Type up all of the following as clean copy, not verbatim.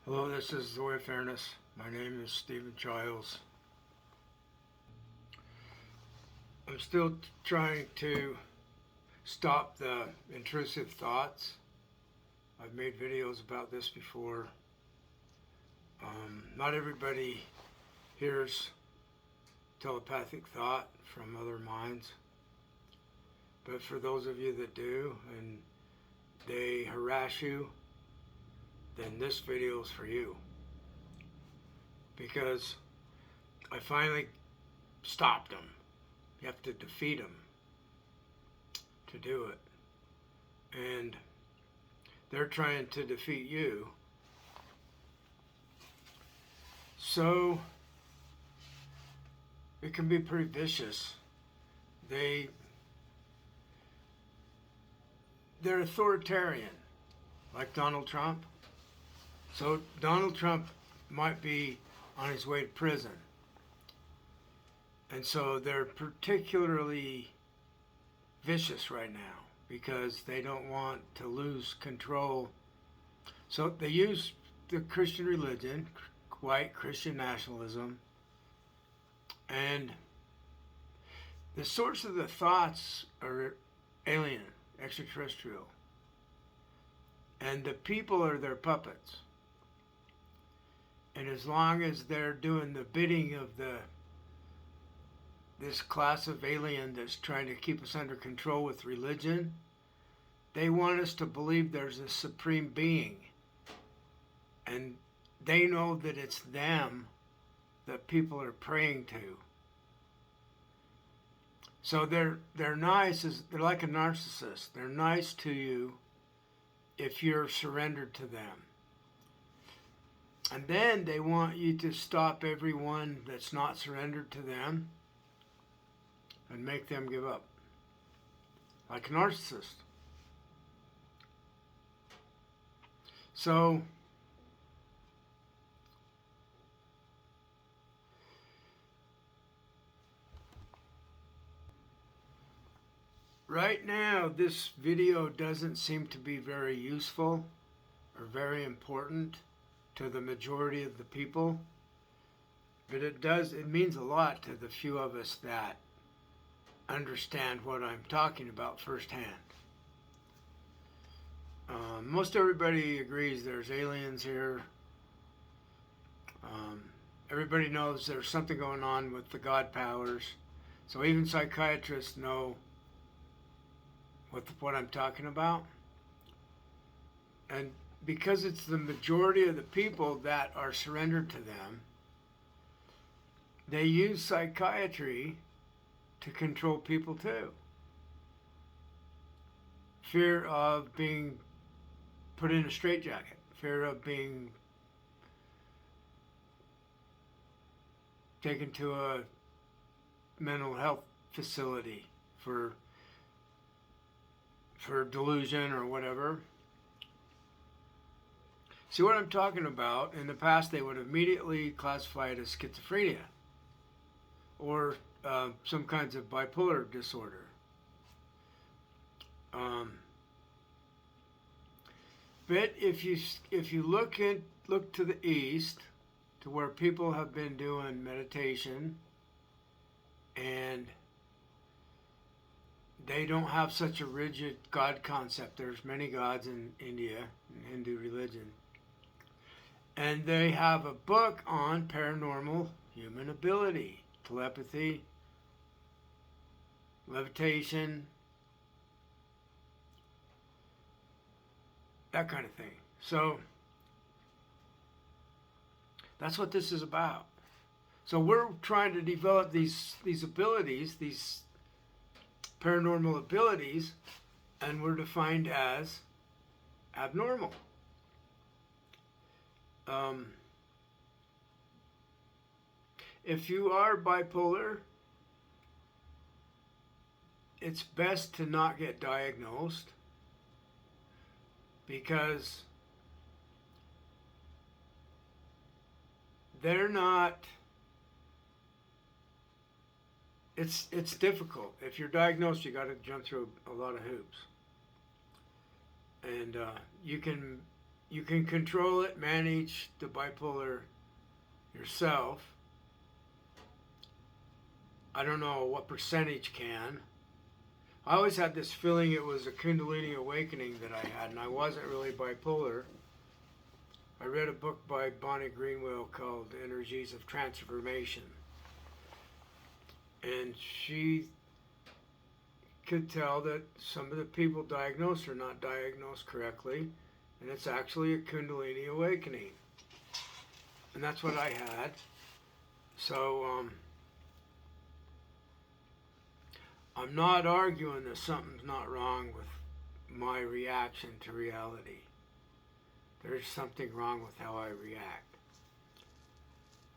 Hello, this is The Way of Fairness. My name is Stephen Giles. I'm still trying to stop the intrusive thoughts. I've made videos about this before. Not everybody hears telepathic thought from other minds, but for those of you that do and they harass you, then this video is for you. Because I finally stopped them. You have to defeat them to do it. And they're trying to defeat you. So it can be pretty vicious. They're authoritarian, like Donald Trump. So Donald Trump might be on his way to prison. And so they're particularly vicious right now because they don't want to lose control. So they use the Christian religion, white Christian nationalism, and the source of the thoughts are alien, extraterrestrial, and the people are their puppets. And as long as they're doing the bidding of this class of alien that's trying to keep us under control with religion, they want us to believe there's a supreme being. And they know that it's them that people are praying to. So they're nice, they're like a narcissist. They're nice to you if you're surrendered to them. And then they want you to stop everyone that's not surrendered to them and make them give up. Like a narcissist. So right now, this video doesn't seem to be very useful or very important to the majority of the people, but it means a lot to the few of us that understand what I'm talking about firsthand. Most everybody agrees there's aliens here. Everybody knows there's something going on with the God powers. So even psychiatrists know what I'm talking about. And because it's the majority of the people that are surrendered to them, they use psychiatry to control people too. Fear of being put in a straitjacket, fear of being taken to a mental health facility for delusion or whatever. See what I'm talking about? In the past, they would immediately classify it as schizophrenia or some kinds of bipolar disorder. But if you look to the east, to where people have been doing meditation, and they don't have such a rigid God concept. There's many gods in India, in Hindu religion. And they have a book on paranormal human ability, telepathy, levitation, that kind of thing. So that's what this is about. So we're trying to develop these abilities, these paranormal abilities, and we're defined as abnormal. If you are bipolar, it's best to not get diagnosed because they're not, it's difficult. If you're diagnosed, you got to jump through a lot of hoops. And you can you can control it, manage the bipolar yourself. I don't know what percentage can. I always had this feeling it was a Kundalini awakening that I had, and I wasn't really bipolar. I read a book by Bonnie Greenwell called Energies of Transformation. And she could tell that some of the people diagnosed are not diagnosed correctly, and it's actually a Kundalini awakening. And that's what I had. So, I'm not arguing that something's not wrong with my reaction to reality. There's something wrong with how I react.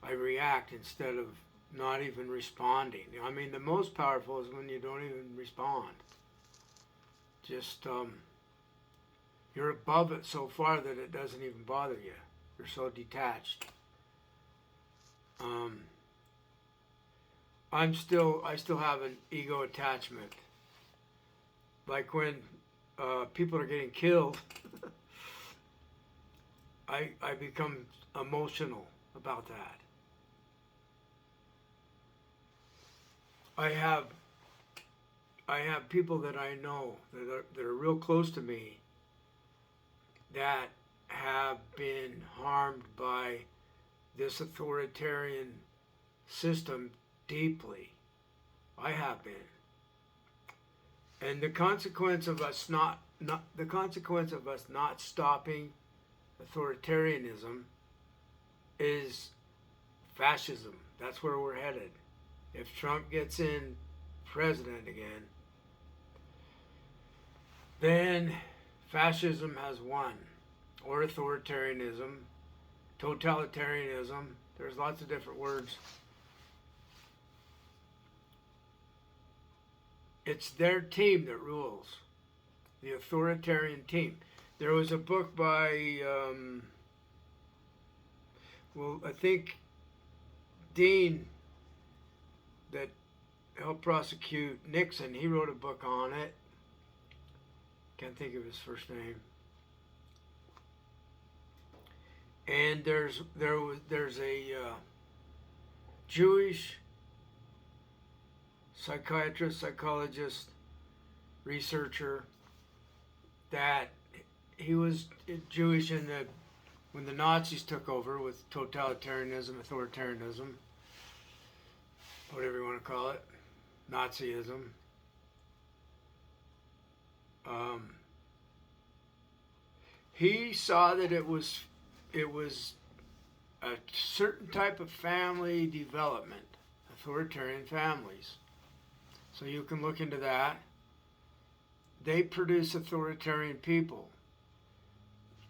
I react instead of not even responding. I mean, the most powerful is when you don't even respond. Just, you're above it so far that it doesn't even bother you. You're so detached. I still have an ego attachment. Like when people are getting killed, I become emotional about that. I have people that I know that are real close to me that have been harmed by this authoritarian system deeply. I have been. And the consequence of us not stopping authoritarianism is fascism. That's where we're headed. If Trump gets in president again, then fascism has won. Or authoritarianism, totalitarianism. There's lots of different words. It's their team that rules, the authoritarian team. There was a book by, I think Dean that helped prosecute Nixon. He wrote a book on it. Can't think of his first name. And there's a Jewish psychiatrist, psychologist, researcher that he was Jewish when the Nazis took over with totalitarianism, authoritarianism, whatever you want to call it, Nazism. He saw that it was a certain type of family development, authoritarian families. So you can look into that. They produce authoritarian people.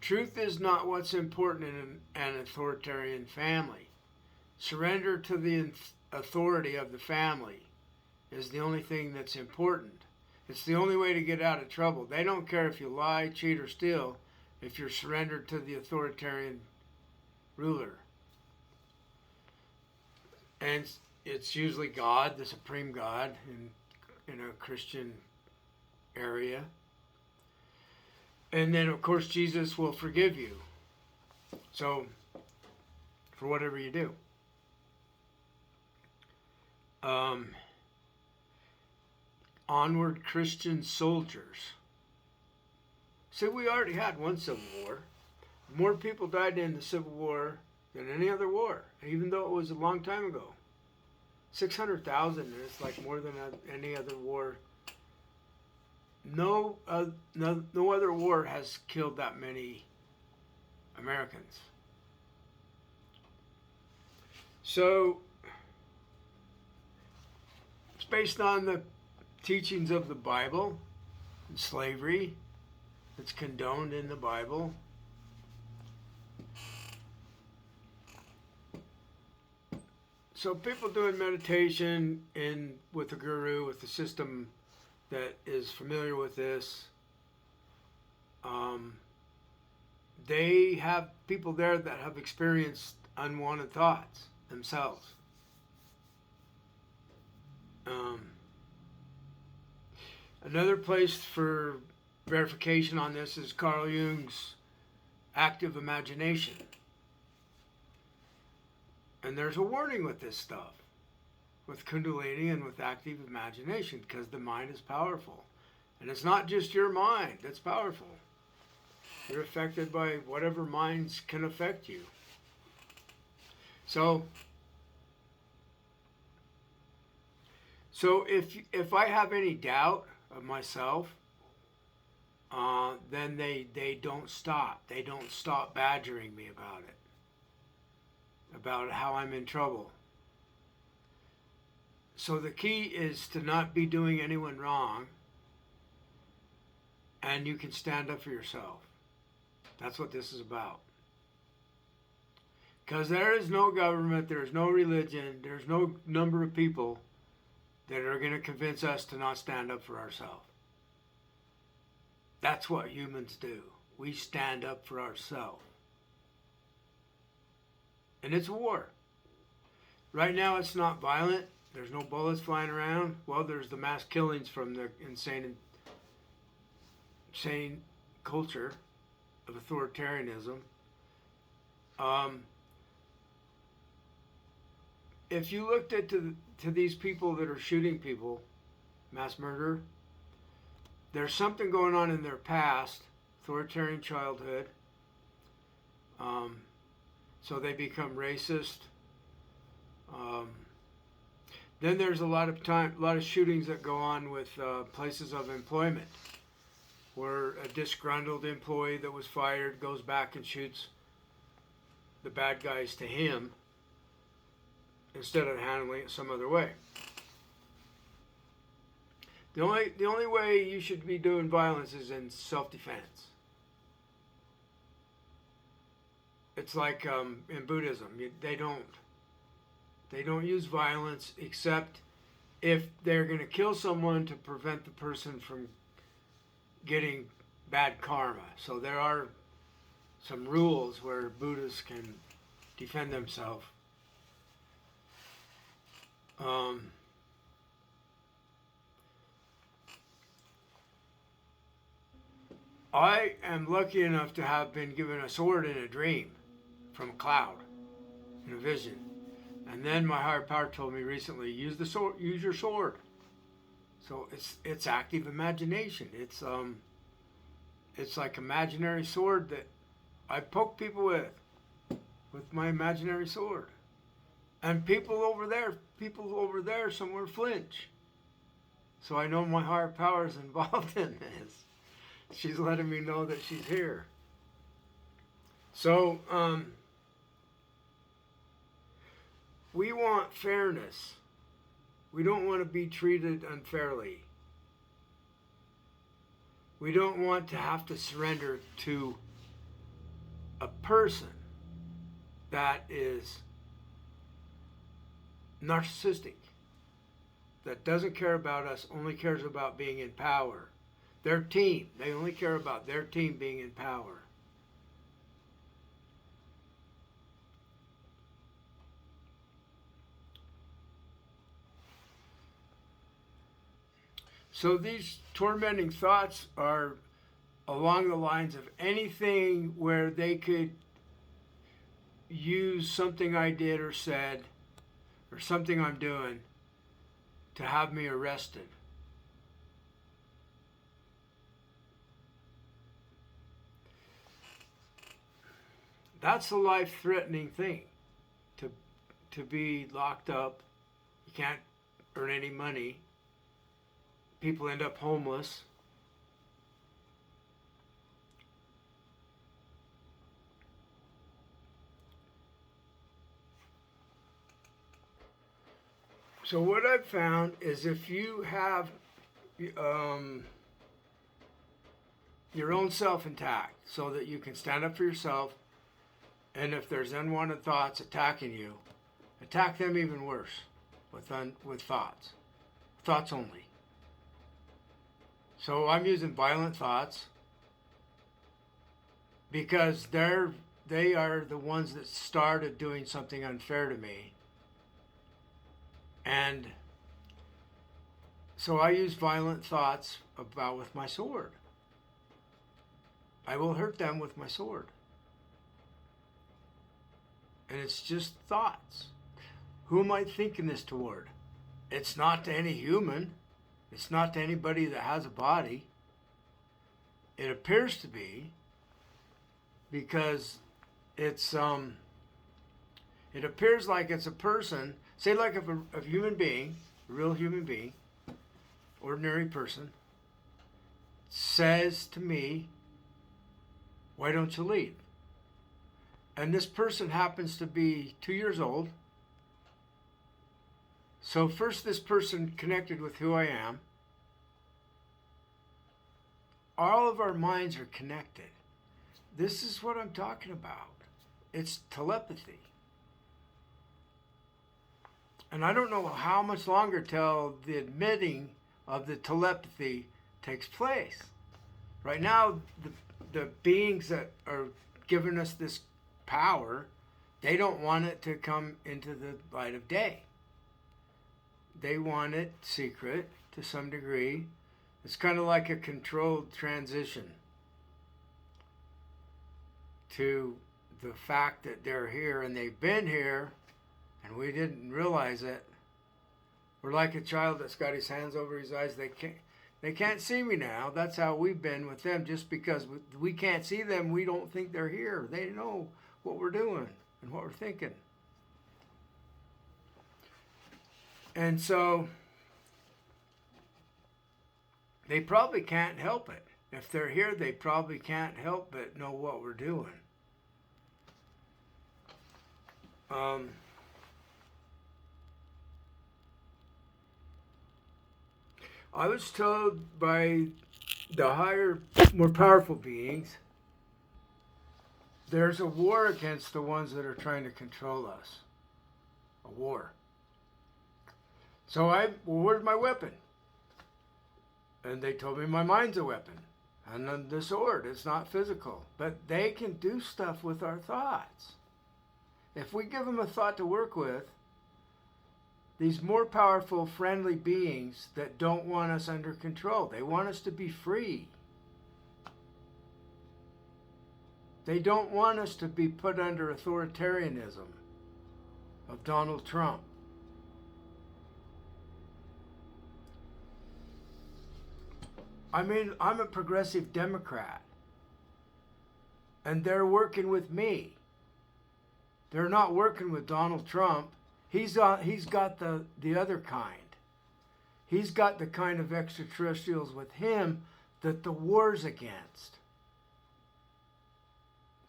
Truth is not what's important in an authoritarian family. Surrender to the authority of the family is the only thing that's important. It's the only way to get out of trouble. They don't care if you lie, cheat, or steal if you're surrendered to the authoritarian ruler. And it's usually God, the supreme God, in a Christian area. And then, of course, Jesus will forgive you. So, for whatever you do. Onward Christian soldiers. See, we already had one Civil War. More people died in the Civil War than any other war, even though it was a long time ago. 600,000, and it's like more than any other war. No other war has killed that many Americans. So, it's based on the teachings of the Bible, and slavery. It's condoned in the Bible. So people doing meditation with the guru, with the system that is familiar with this, they have people there that have experienced unwanted thoughts themselves. Another place for verification on this is Carl Jung's active imagination. And there's a warning with this stuff, with Kundalini and with active imagination, because the mind is powerful. And it's not just your mind that's powerful. You're affected by whatever minds can affect you. So if I have any doubt of myself, then they don't stop. They don't stop badgering me about how I'm in trouble. So the key is to not be doing anyone wrong, and you can stand up for yourself. That's what this is about. Because there is no government, there's no religion, there's no number of people that are going to convince us to not stand up for ourselves. That's what humans do. We stand up for ourselves. And it's war. Right now it's not violent. There's no bullets flying around. Well, there's the mass killings from the insane culture of authoritarianism. If you looked to these people that are shooting people, mass murder, there's something going on in their past, authoritarian childhood. So they become racist. Then there's a lot of shootings that go on with places of employment, where a disgruntled employee that was fired goes back and shoots the bad guys to him instead of handling it some other way. The only way you should be doing violence is in self-defense. It's like in Buddhism, they don't use violence except if they're going to kill someone to prevent the person from getting bad karma. So there are some rules where Buddhists can defend themselves. I am lucky enough to have been given a sword in a dream from a cloud, in a vision. And then my higher power told me recently, use the sword, use your sword. So it's active imagination. It's like imaginary sword that I poke people with my imaginary sword. And people over there somewhere flinch. So I know my higher power is involved in this. She's letting me know that she's here. So we want fairness. We don't want to be treated unfairly. We don't want to have to surrender to a person that is narcissistic, that doesn't care about us, only cares about being in power. Their team, they only care about their team being in power. So these tormenting thoughts are along the lines of anything where they could use something I did or said or something I'm doing to have me arrested. That's a life-threatening thing, to be locked up. You can't earn any money. People end up homeless. So what I've found is if you have your own self intact so that you can stand up for yourself, and if there's unwanted thoughts attacking you, attack them even worse with thoughts. Thoughts only. So I'm using violent thoughts because they are the ones that started doing something unfair to me. And so I use violent thoughts with my sword. I will hurt them with my sword. And it's just thoughts. Who am I thinking this toward? It's not to any human. It's not to anybody that has a body. It appears to be, because it's it appears like it's a person, say like if a human being, a real human being, ordinary person, says to me, why don't you leave? And this person happens to be 2 years old. So first this person connected with who I am. All of our minds are connected. This is what I'm talking about. It's telepathy. And I don't know how much longer till the admitting of the telepathy takes place. Right now, the beings that are giving us this power, they don't want it to come into the light of day. They want it secret to some degree. It's kind of like a controlled transition to the fact that they're here and they've been here and we didn't realize it. We're like a child that's got his hands over his eyes. They can't see me now. That's how we've been with them. Just because we can't see them, we don't think they're here. They know what we're doing and what we're thinking. And so they probably can't help it. If they're here, they probably can't help but know what we're doing. I was told by the higher, more powerful beings, there's a war against the ones that are trying to control us. A war. So well, where's my weapon? And they told me my mind's a weapon. And then the sword, it's not physical. But they can do stuff with our thoughts. If we give them a thought to work with, these more powerful, friendly beings that don't want us under control, they want us to be free. They don't want us to be put under authoritarianism of Donald Trump. I mean, I'm a progressive Democrat, and they're working with me. They're not working with Donald Trump. He's got the other kind. He's got the kind of extraterrestrials with him that the war's against.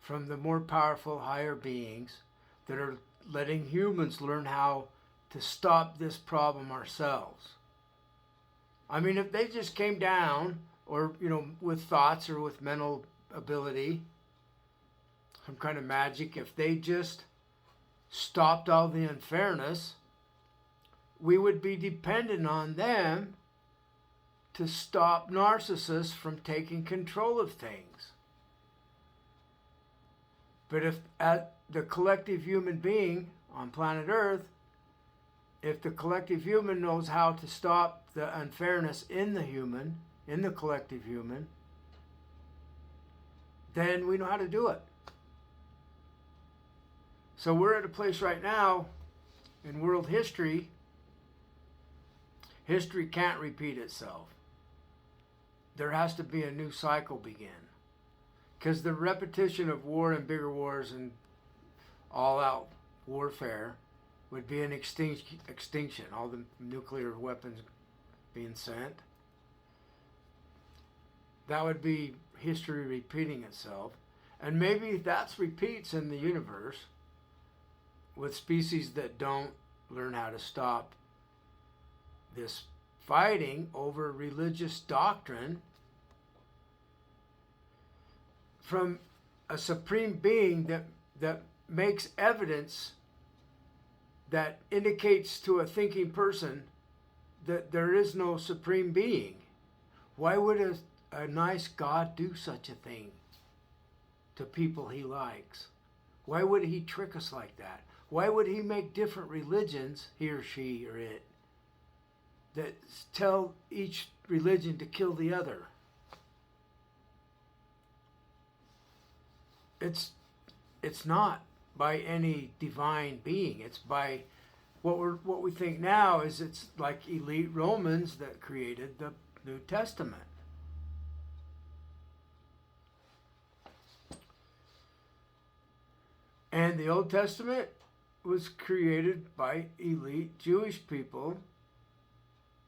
From the more powerful, higher beings that are letting humans learn how to stop this problem ourselves. I mean, if they just came down, or, with thoughts or with mental ability, some kind of magic, if they just stopped all the unfairness, we would be dependent on them to stop narcissists from taking control of things. But if at the collective human being on planet Earth, if the collective human knows how to stop the unfairness in the collective human, then we know how to do it. So we're at a place right now in world history, history can't repeat itself. There has to be a new cycle begin. Because the repetition of war and bigger wars and all-out warfare would be an extinction, all the nuclear weapons being sent. That would be history repeating itself. And maybe that's repeats in the universe with species that don't learn how to stop this fighting over religious doctrine from a supreme being that makes evidence that indicates to a thinking person that there is no supreme being. Why would a nice God do such a thing to people he likes? Why would he trick us like that? Why would he make different religions, he or she or it, that tell each religion to kill the other? It's not by any divine being. It's by what we think now is it's like elite Romans that created the New Testament. And the Old Testament was created by elite Jewish people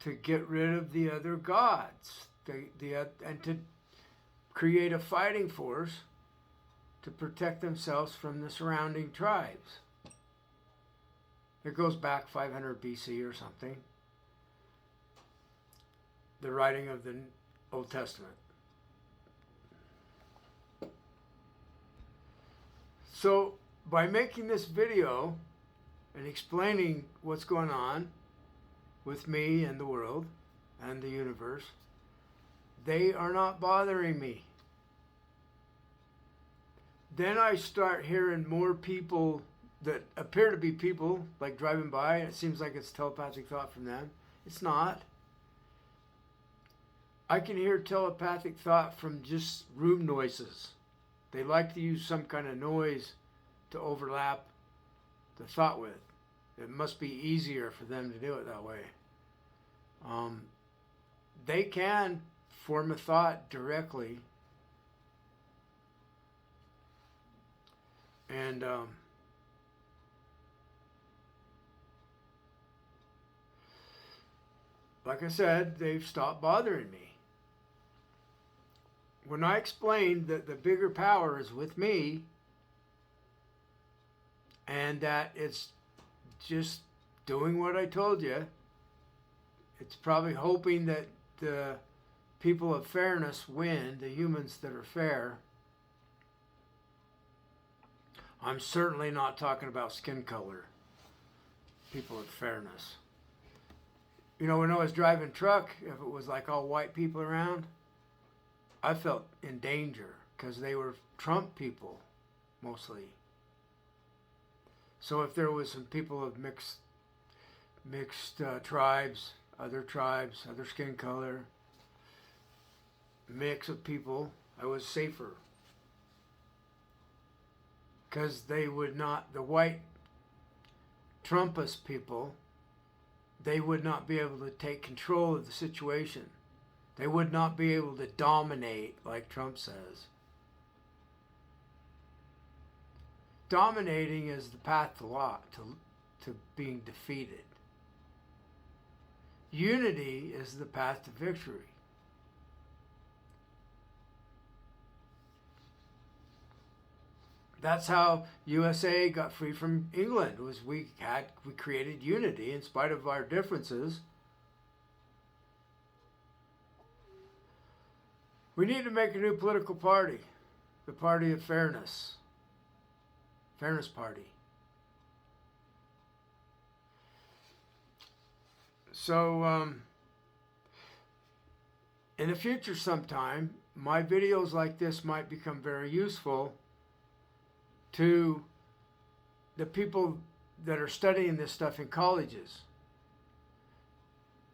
to get rid of the other gods, and to create a fighting force to protect themselves from the surrounding tribes. It goes back 500 BC or something, the writing of the Old Testament. So by making this video and explaining what's going on with me and the world and the universe, they are not bothering me. Then I start hearing more people that appear to be people, like driving by, and it seems like it's telepathic thought from them. It's not. I can hear telepathic thought from just room noises. They like to use some kind of noise to overlap the thought with. It must be easier for them to do it that way. They can form a thought directly, and like I said, they've stopped bothering me. When I explained that the bigger power is with me, and that it's just doing what I told you, it's probably hoping that the people of fairness win, the humans that are fair. I'm certainly not talking about skin color, people of fairness. You know, when I was driving truck, if it was like all white people around, I felt in danger because they were Trump people, mostly. So if there was some people of mixed tribes, other skin color, mix of people, I was safer. Because they would not, the white Trumpist people, they would not be able to take control of the situation. They would not be able to dominate like Trump says. Dominating is the path to being defeated. Unity is the path to victory. That's how USA got free from England. Was we created unity in spite of our differences. We need to make a new political party, the Party of Fairness. Fairness Party. So, in the future sometime, my videos like this might become very useful to the people that are studying this stuff in colleges.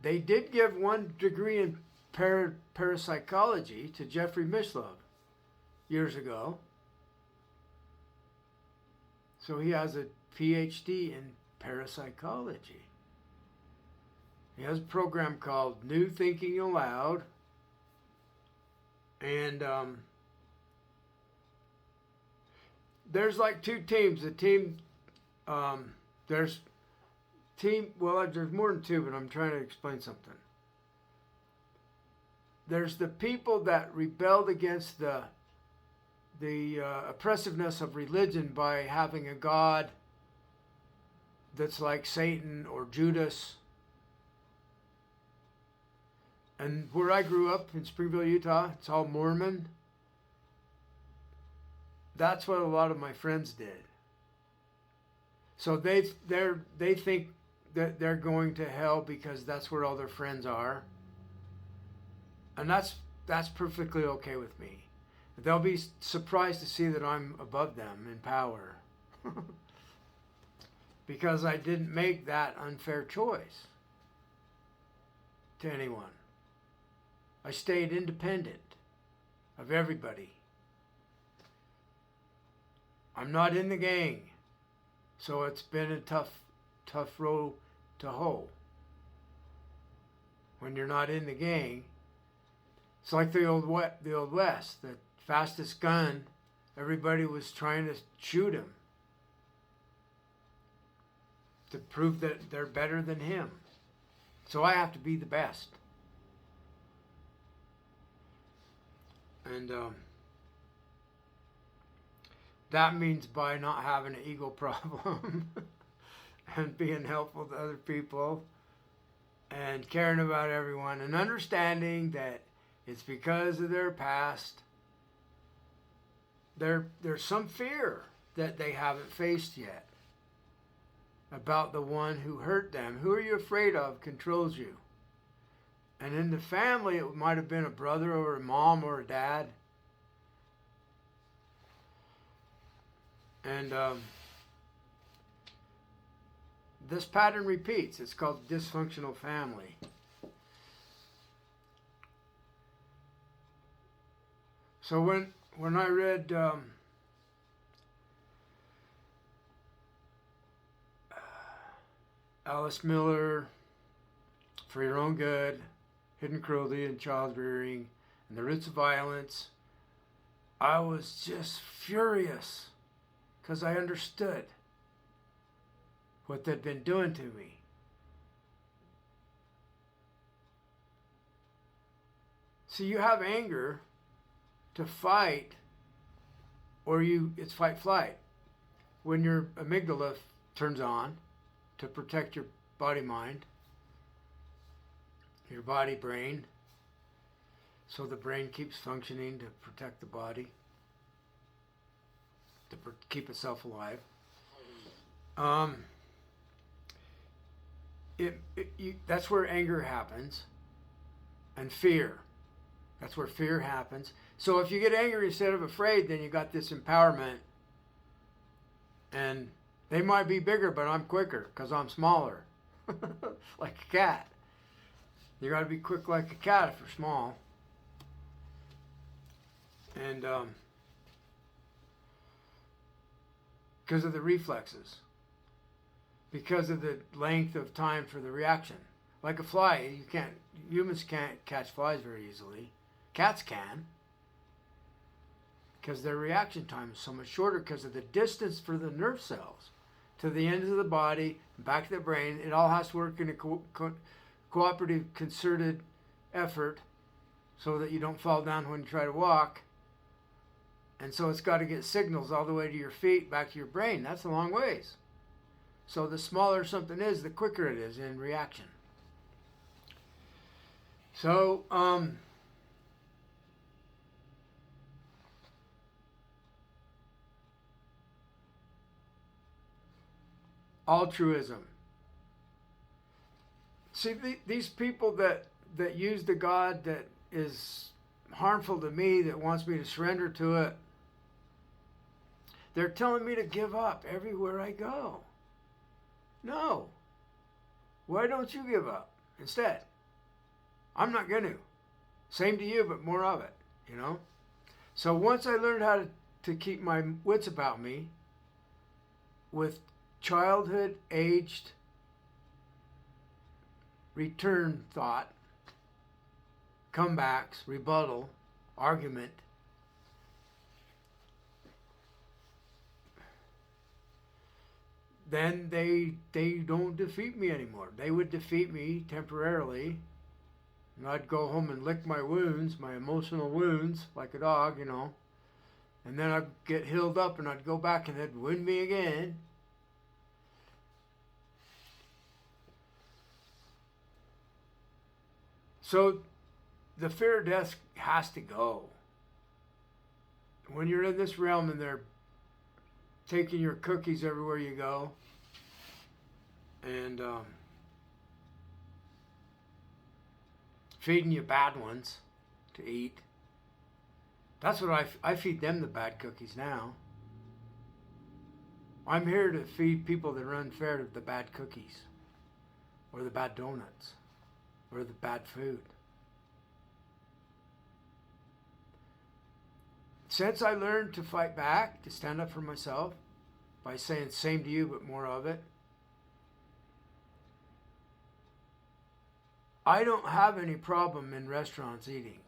They did give 1 degree in parapsychology to Jeffrey Mishlove years ago. So he has a PhD in parapsychology. He has a program called New Thinking Aloud. And there's like 2 teams. There's more than 2, but I'm trying to explain something. There's the people that rebelled against the oppressiveness of religion by having a god that's like Satan or Judas. And where I grew up in Springville, Utah, it's all Mormon. That's what a lot of my friends did. So they think that they're going to hell because that's where all their friends are. And that's perfectly okay with me. They'll be surprised to see that I'm above them in power. Because I didn't make that unfair choice to anyone. I stayed independent of everybody. I'm not in the gang. So it's been a tough row to hoe. When you're not in the gang, it's like the old West. The fastest gun, everybody was trying to shoot him to prove that they're better than him. So I have to be the best. And that means by not having an ego problem and being helpful to other people and caring about everyone and understanding that it's because of their past. There's some fear that they haven't faced yet about the one who hurt them. Who are you afraid of controls you. And in the family, it might have been a brother or a mom or a dad. And this pattern repeats. It's called dysfunctional family. So when I read Alice Miller, For Your Own Good, Hidden Cruelty and Child Rearing, and The Roots of Violence, I was just furious because I understood what they'd been doing to me. So you have anger to fight, or it's fight flight. When your amygdala turns on to protect your body mind, your body brain, so the brain keeps functioning to protect the body, to keep itself alive. That's where anger happens, and fear. That's where fear happens. So if you get angry instead of afraid, then you got this empowerment. And they might be bigger, but I'm quicker because I'm smaller, like a cat. You got to be quick like a cat if you're small. And because of the reflexes, because of the length of time for the reaction. Like a fly, humans can't catch flies very easily. Cats can, because their reaction time is so much shorter because of the distance for the nerve cells to the ends of the body, back to the brain. It all has to work in a cooperative, concerted effort so that you don't fall down when you try to walk. And so it's got to get signals all the way to your feet, back to your brain. That's a long ways. So the smaller something is, the quicker it is in reaction. So, altruism. See, these people that use the God that is harmful to me, that wants me to surrender to it, they're telling me to give up everywhere I go. No. Why don't you give up instead? I'm not going to. Same to you, but more of it, you know? So once I learned how to keep my wits about me with childhood aged return thought, comebacks, rebuttal, argument, then they don't defeat me anymore. They would defeat me temporarily, and I'd go home and lick my wounds, my emotional wounds, like a dog, you know, and then I'd get healed up and I'd go back and they'd wound me again. So the fear of death has to go. When you're in this realm and they're taking your cookies everywhere you go, and feeding you bad ones to eat. That's what I feed them, the bad cookies now. I'm here to feed people that are unfair to the bad cookies, or the bad donuts, or the bad food. Since I learned to fight back, to stand up for myself, by saying same to you, but more of it. I don't have any problem in restaurants eating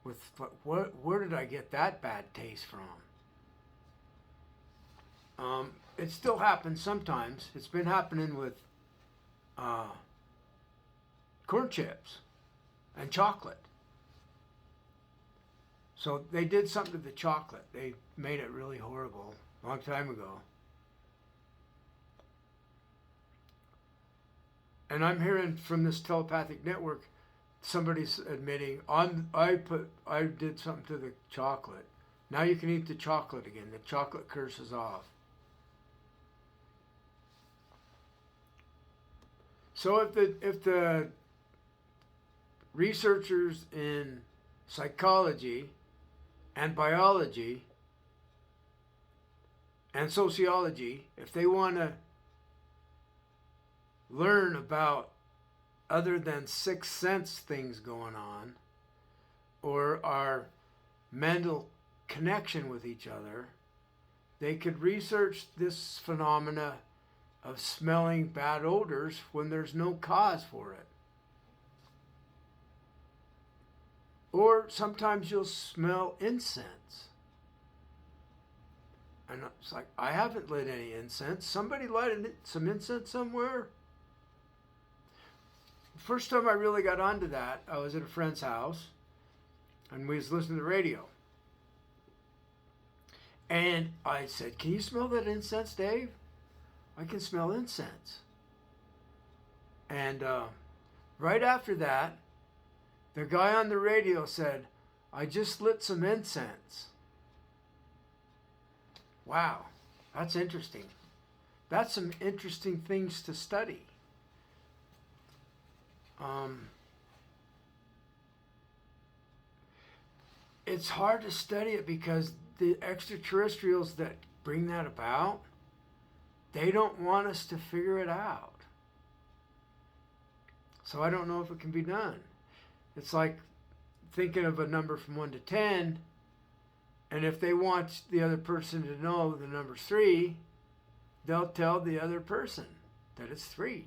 with where did I get that bad taste from? It still happens sometimes. It's been happening with corn chips and chocolate. So they did something to the chocolate. They made it really horrible a long time ago. And I'm hearing from this telepathic network, somebody's admitting, I did something to the chocolate. Now you can eat the chocolate again. The chocolate curse is off. So if the researchers in psychology and biology and sociology, if they want to learn about other than sixth sense things going on, or our mental connection with each other, they could research this phenomena of smelling bad odors when there's no cause for it. Or sometimes you'll smell incense. And it's like, I haven't lit any incense. Somebody lighted some incense somewhere? First time I really got onto that, I was at a friend's house, and we was listening to the radio. And I said, can you smell that incense, Dave? I can smell incense. And right after that, the guy on the radio said, I just lit some incense. Wow, that's interesting. That's some interesting things to study. It's hard to study it because the extraterrestrials that bring that about, they don't want us to figure it out. So I don't know if it can be done. It's like thinking of a number from 1 to 10, and if they want the other person to know the number's 3, they'll tell the other person that it's 3.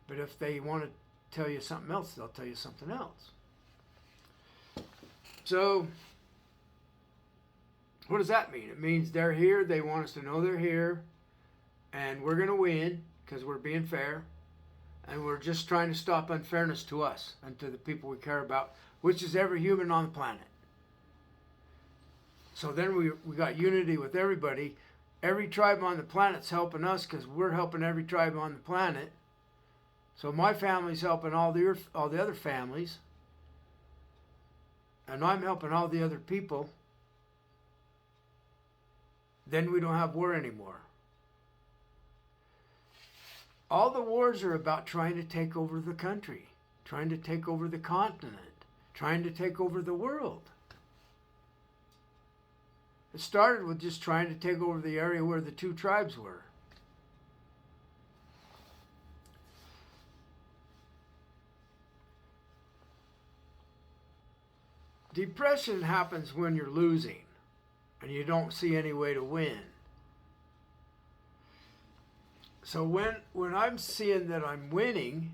But if they want to tell you something else, they'll tell you something else. So, what does that mean? It means they're here, they want us to know they're here, and we're going to win because we're being fair, and we're just trying to stop unfairness to us and to the people we care about, which is every human on the planet. So then we got unity with everybody. Every tribe on the planet's helping us because we're helping every tribe on the planet. So my family's helping all the other families, and I'm helping all the other people. Then we don't have war anymore. All the wars are about trying to take over the country, trying to take over the continent, trying to take over the world. It started with just trying to take over the area where the 2 tribes were. Depression happens when you're losing and you don't see any way to win. So when I'm seeing that I'm winning,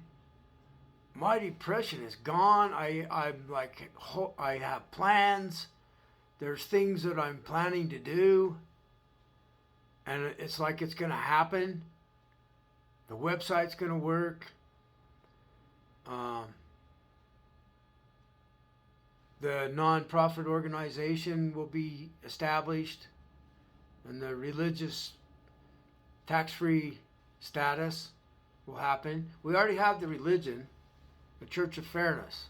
my depression is gone. I'm like, I have plans. There's things that I'm planning to do, and it's like it's going to happen. The website's going to work. The non-profit organization will be established, and the religious tax-free status will happen. We already have the religion, the Church of Fairness,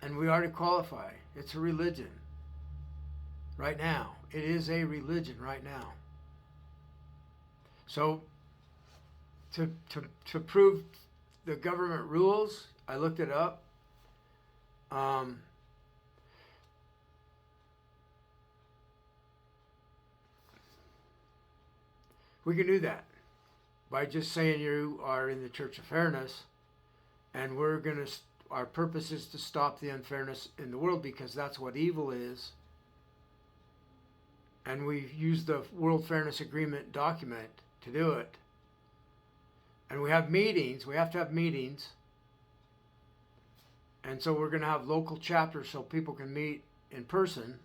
and we already qualify. It's a religion right now. It is a religion right now. So to prove the government rules, I looked it up. We can do that by just saying you are in the Church of Fairness, and our purpose is to stop the unfairness in the world because that's what evil is. And we use the World Fairness Agreement document to do it. And we have meetings. We have to have meetings. And so we're going to have local chapters so people can meet in person.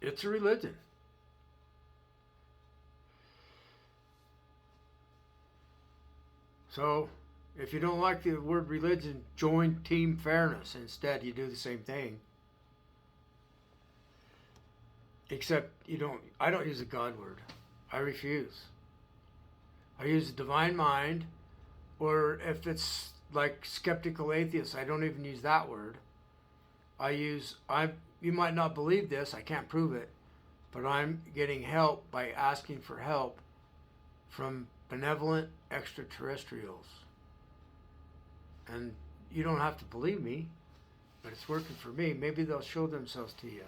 It's a religion. So if you don't like the word religion, join Team Fairness. Instead, you do the same thing. Except I don't use the God word. I refuse. I use the divine mind, or if it's like skeptical atheists, I don't even use that word. You might not believe this, I can't prove it, but I'm getting help by asking for help from benevolent extraterrestrials. And you don't have to believe me, but it's working for me. Maybe they'll show themselves to you.